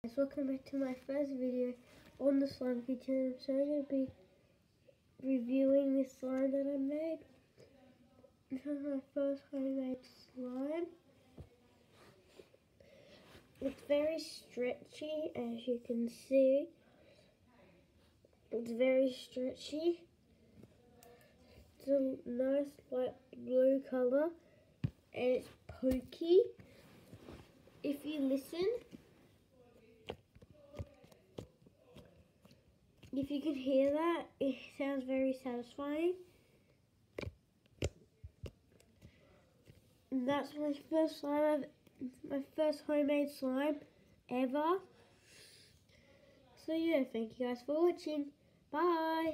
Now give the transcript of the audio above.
Welcome back to my first video on the slime kitchen. So I'm going to be reviewing this slime that I made. This is my first homemade slime. It's very stretchy, as you can see. It's very stretchy. It's a nice light blue colour and it's pokey. If you listen, if you can hear that, it sounds very satisfying. And that's my first slime, my first homemade slime ever. So yeah, thank you guys for watching. Bye!